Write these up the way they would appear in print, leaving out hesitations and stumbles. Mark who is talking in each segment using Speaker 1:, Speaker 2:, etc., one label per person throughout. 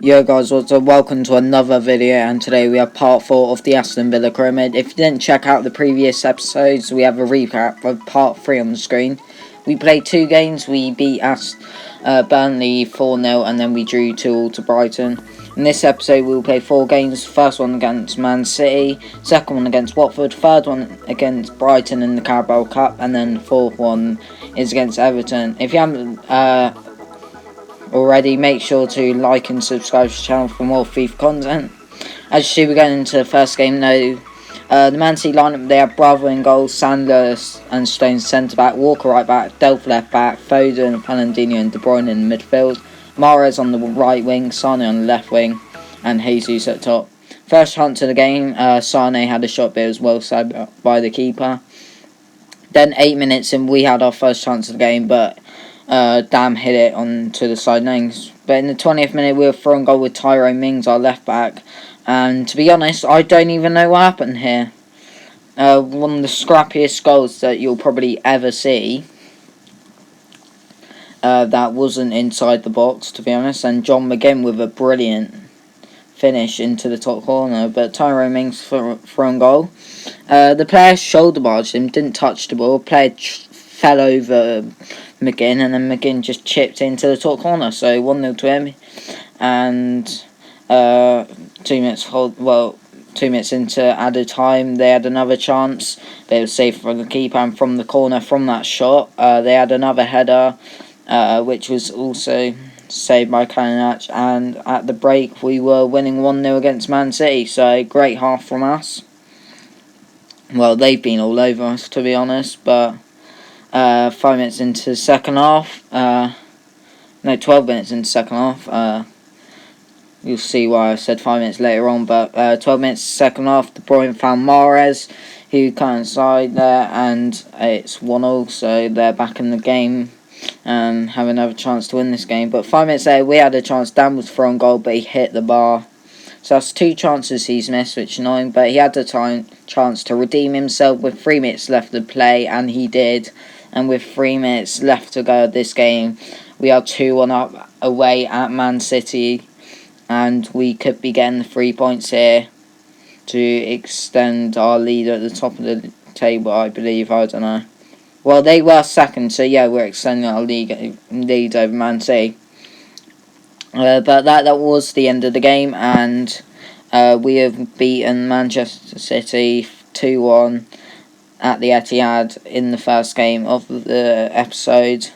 Speaker 1: Yo guys, what's up? Welcome to another video, and today we have part 4 of the Aston Villa Pyramid. If you didn't check out the previous episodes, we have a recap of part 3 on the screen. We played 2 games. We beat Burnley 4-0 and then we drew 2-2 to Brighton. In this episode we will play 4 games. First one against Man City, second one against Watford, third one against Brighton in the Carabao Cup, and then the fourth one is against Everton. If you haven't already, make sure to like and subscribe to the channel for more FIFA content. As you see, we're going into the first game now. The Man City lineup, they have Bravo in goal, Sanders and Stones centre back, Walker right back, Delph left back, Foden, Fernandinho and De Bruyne in the midfield, Mahrez on the right wing, Sane on the left wing, and Jesus at top. First chance of the game, Sane had a shot, but it was well saved by the keeper. Then 8 minutes in, we had our first chance of the game, but Dam hit it onto the sidelines. But in the 20th minute, we were thrown goal with Tyrone Mings, our left back. And to be honest, I don't even know what happened here. One of the scrappiest goals that you'll probably ever see. That wasn't inside the box, to be honest. And John McGinn with a brilliant finish into the top corner. But Tyrone Mings thrown goal. The player shoulder barged him, didn't touch the ball. Player fell over McGinn, and then McGinn just chipped into the top corner. So 1-0 to him. And 2 minutes into added time, they had another chance. They were saved from the keeper, and from the corner from that shot, they had another header, which was also saved by Kalinic. And at the break, we were winning 1-0 against Man City. So great half from us. Well, they've been all over us, to be honest, but 5 minutes into the second half, 12 minutes into the second half, you'll see why I said 5 minutes later on, but 12 minutes second half, De Bruyne found Mahrez, who cut inside there, and it's 1-0, so they're back in the game and have another chance to win this game. But 5 minutes later, we had a chance. Dan was thrown goal, but he hit the bar. So that's 2 chances he's missed, which is annoying, but he had the chance to redeem himself with 3 minutes left to play, and he did. And with 3 minutes left to go this game, we are 2-1 up away at Man City, and we could be getting the 3 points here to extend our lead at the top of the table, I believe. I don't know. Well, they were second, so yeah, we're extending our lead over Man City. But that was the end of the game, and we have beaten Manchester City 2-1 at the Etihad in the first game of the episode.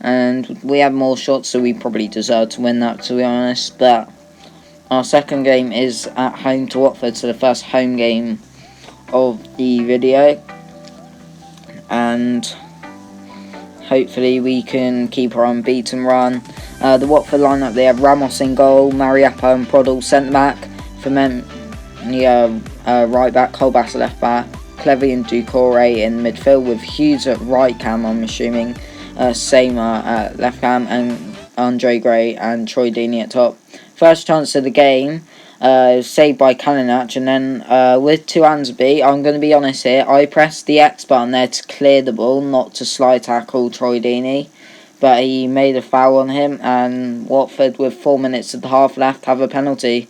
Speaker 1: And we had more shots, so we probably deserved to win that, to be honest. But our second game is at home to Watford, so the first home game of the video. And hopefully we can keep our unbeaten run. The Watford lineup, they have Ramos in goal, Mariappa and Prodl centre back, Firmino right back, Colbass left back, Clevy and Doucouré in midfield, with Hughes at right cam, I'm assuming, Seymour at left cam, and Andre Gray and Troy Deeney at top. First chance of the game, saved by Kalinic, and then with 2 hands beat, I'm going to be honest here, I pressed the X button there to clear the ball, not to slide tackle Troy Deeney, but he made a foul on him, and Watford, with 4 minutes of the half left, have a penalty.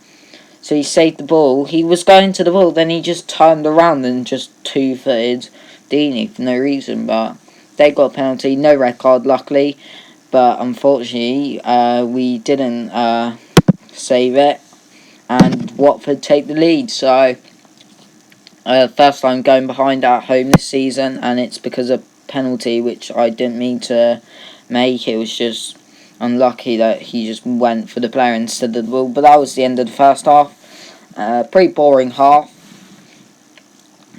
Speaker 1: So he saved the ball. He was going to the ball, then he just turned around and just 2-footed Deeney for no reason. But they got a penalty, no red card, luckily. But unfortunately, we didn't save it, and Watford take the lead. So first time going behind at home this season, and it's because of penalty, which I didn't mean to make. It was just unlucky that he just went for the player instead of the ball. But that was the end of the first half. Pretty boring half,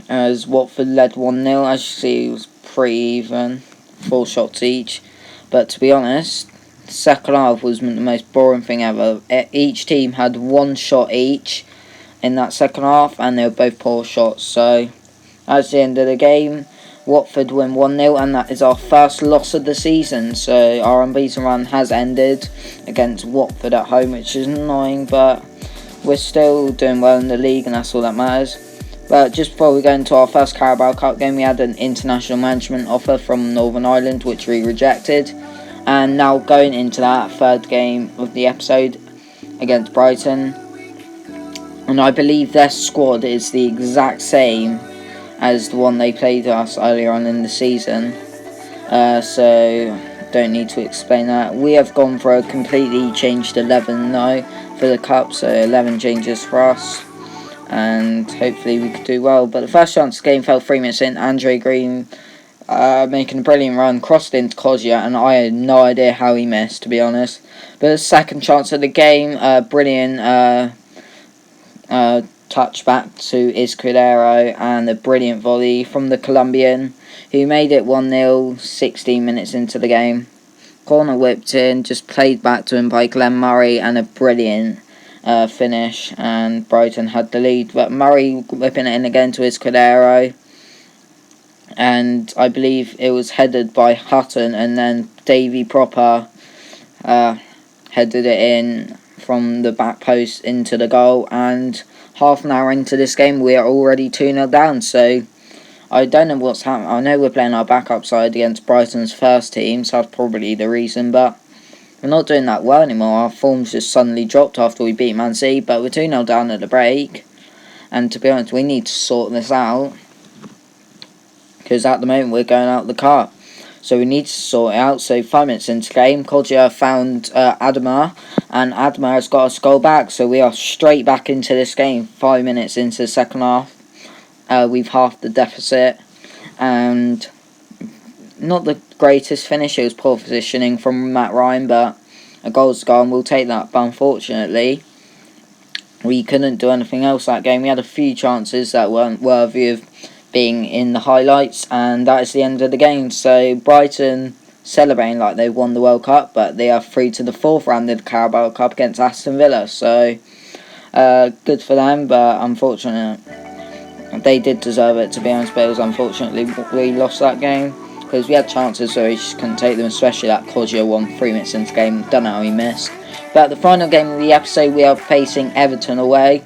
Speaker 1: as Watford led 1-0. As you see, it was pretty even, 4 shots each. But to be honest, the second half was the most boring thing ever. Each team had 1 shot each in that second half, and they were both poor shots. So that's the end of the game. Watford win 1-0, and that is our first loss of the season. So our unbeaten run has ended against Watford at home, which is annoying, but we're still doing well in the league, and that's all that matters. But just before we go into our first Carabao Cup game, we had an international management offer from Northern Ireland, which we rejected. And now going into that third game of the episode, against Brighton, and I believe their squad is the exact same as the one they played us earlier on in the season. So don't need to explain that. We have gone for a completely changed 11 now for the cup, so 11 changes for us, and hopefully we could do well. But the first chance of the game fell 3 minutes in. Andre Green making a brilliant run, crossed into Kozia, and I had no idea how he missed, to be honest. But the second chance of the game, brilliant touch back to Izquierdo, and a brilliant volley from the Colombian, who made it 1-0 16 minutes into the game. Corner whipped in, just played back to him by Glenn Murray, and a brilliant finish, and Brighton had the lead. But Murray whipping it in again to Izquierdo, and I believe it was headed by Hutton, and then Davy Proper headed it in from the back post into the goal, and half an hour into this game we are already 2-0 down, so I don't know what's happening. I know we're playing our backup side against Brighton's first team, so that's probably the reason, but we're not doing that well anymore. Our form's just suddenly dropped after we beat Man City, but we're 2-0 down at the break, and to be honest, we need to sort this out, because at the moment we're going out the car. So we need to sort it out. So 5 minutes into the game, Kodja found Adama, and Adama has got us goal back. So we are straight back into this game. 5 minutes into the second half. We've halved the deficit. And not the greatest finish. It was poor positioning from Matt Ryan, but a goal's gone. We'll take that. But unfortunately, we couldn't do anything else that game. We had a few chances that weren't worthy of being in the highlights, and that is the end of the game. So Brighton celebrating like they won the World Cup, but they are through to the fourth round of the Carabao Cup against Aston Villa. So good for them, but unfortunate. They did deserve it, to be honest, but it was unfortunately we lost that game, because we had chances so we just couldn't take them, especially that Kozia won 3 minutes into the game. Don't know how he missed. But the final game of the episode, we are facing Everton away,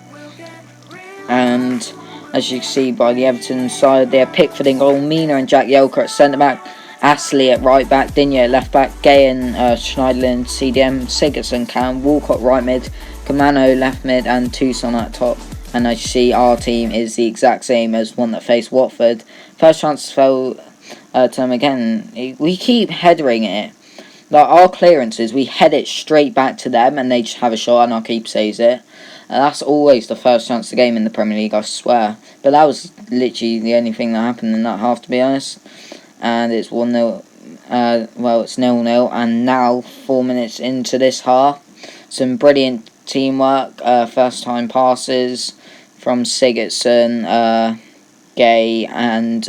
Speaker 1: and as you can see by the Everton side, they are Pickford in goal, Mina and Jack Yelker at centre-back, Astley at right-back, Digne at left-back, Gay and Schneiderlin, CDM, Sigurdsson, Cam, Walcott right-mid, Kamano left-mid, and Tucson at top. And as you see, our team is the exact same as one that faced Watford. First chance fell to them again. We keep headering it. Like, our clearances, we head it straight back to them, and they just have a shot, and our keeper saves it. That's always the first chance of the game in the Premier League, I swear. But that was literally the only thing that happened in that half, to be honest. And it's 1-0. It's 0-0. And now, 4 minutes into this half, some brilliant teamwork. First time passes from Sigurdsson, Gay, and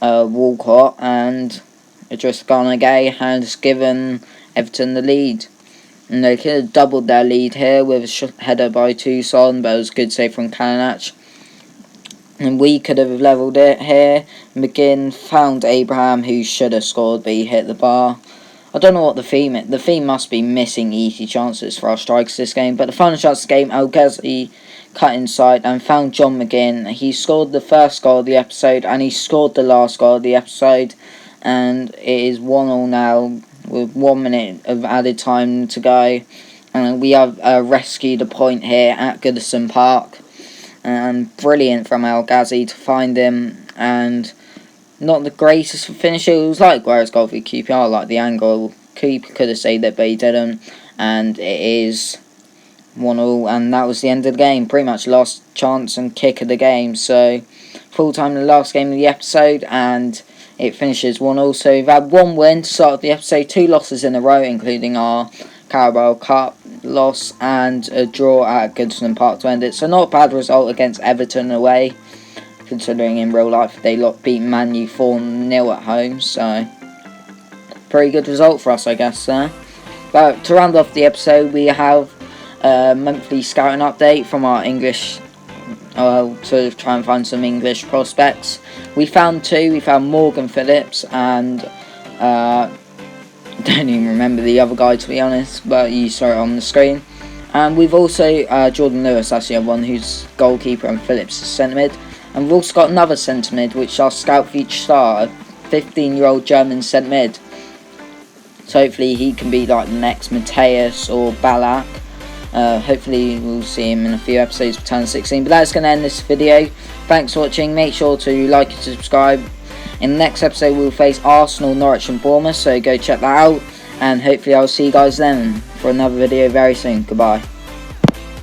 Speaker 1: Walcott. And Idris Gana Gay has given Everton the lead. And they could have doubled their lead here with a header by Tucson, but it was a good save from Kalinach. And we could have levelled it here. McGinn found Abraham, who should have scored, but he hit the bar. I don't know what the theme is. The theme must be missing easy chances for our strikers this game. But the final chance of the game, El Ghazi cut inside and found John McGinn. He scored the first goal of the episode, and he scored the last goal of the episode. And it is 1-1 now, with 1 minute of added time to go, and we have rescued a point here at Goodison Park, and brilliant from El Ghazi to find him, and not the greatest finisher. It was like Guerrero's goal for QPR, like the angle, keeper could have saved it but he didn't, and it is 1-1, and that was the end of the game, pretty much last chance and kick of the game. So full time the last game of the episode, and it finishes 1-1. So we've had one win to start the episode, 2 losses in a row, including our Carabao Cup loss, and a draw at Goodison Park to end it. So not a bad result against Everton away, considering in real life they beat Man U 4-0 at home. So pretty good result for us, I guess. But to round off the episode, we have a monthly scouting update from our English, to try and find some English prospects. We found 2. We found Morgan Phillips and I don't even remember the other guy, to be honest, but you saw it on the screen. And we've also Jordan Lewis, that's the other one, who's goalkeeper, and Phillips is centre mid. And we've also got another centre mid, which our scout feature star, a 15-year-old German centre mid. So hopefully he can be like the next Mateus or Ballack. Hopefully we'll see him in a few episodes of Turn 16. But that's going to end this video. Thanks for watching. Make sure to like and subscribe. In the next episode we'll face Arsenal, Norwich and Bournemouth. So go check that out. And hopefully I'll see you guys then for another video very soon. Goodbye.